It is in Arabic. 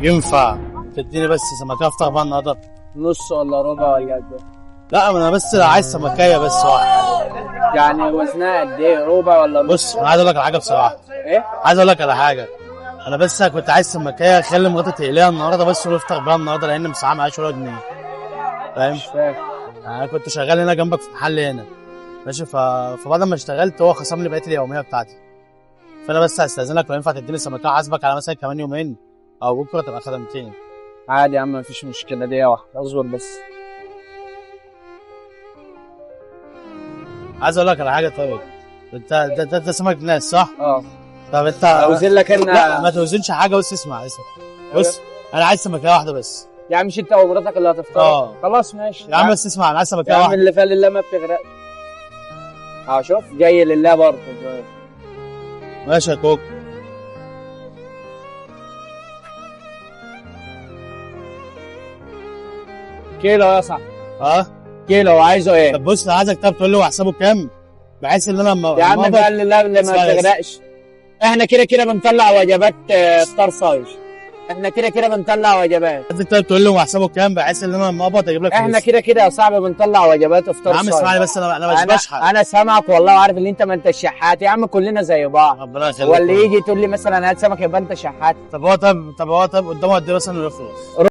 ينفع تديني بس سمكية افطر بقى النهارده؟ نص ولا ربع ولا قد ايه؟ لا انا بس عايز سمكية بس واحدة. يعني وزنها قد ايه؟ ربع ولا نص؟ بص انا عايز اقول لك على حاجة بصراحة. ايه؟ عايز اقول لك على حاجة. انا بس كنت عايز سمكية اخلي مراتي تقليها النهارده بس ونفطر بيها النهارده لان مساعة معايا ولا جنيه. فاهم؟ مش فاهم. انا كنت شغال هنا جنبك في محل هنا. ماشي فبعد ما اشتغلت هو خصم لي بقية اليومية بتاعتي. فانا بس هستأذنك لو ينفع تديني سمكية حاسبك على مثلا كمان يومين او بكره تبقى خدمتين. عادي يا عم مفيش مشكلة، دقيقة واحدة اصبر بس. عايز اقول لك على حاجه. طيب انت سمك ناس صح؟ اه. طب انت اوزن لك انا. لا ما توزنش حاجه بس اسمع. بص انا عايز سمكيه واحده بس. يا عم مش انت ومراتك اللي هتفطر؟ خلاص ماشي يا عم بس اسمع انا عايز سمكيه يا عم واحده. اللي فال لله ما بتغرقش. شوف جاي لله برضه. ماشي يا كوك. كيلو يا صاحبي. كيلو عايزه ايه؟ طب بص انا عايزك تقول له حسابه كام بحيث ان انا يا عم بقى لله اللي ما بتغرقش. احنا كده بنطلع وجبات ستار سايز. احنا كده بنطلع وجبات. عايزك تقول له حسابه كام بحيث ان انا لما اقبض اجيب لك احنا كده يا صاحبي بنطلع وجبات افطار يا عم اسمعني بس انا مش بشحت. انا سامعك والله وعارف ان انت ما انت شحات يا عم، كلنا زي بعض. ربنا يخليك. واللي يجي تقول لي مثلا هات سمك يبقى انت شحات. طب هو قدامه قد ايه مثلا يخلص؟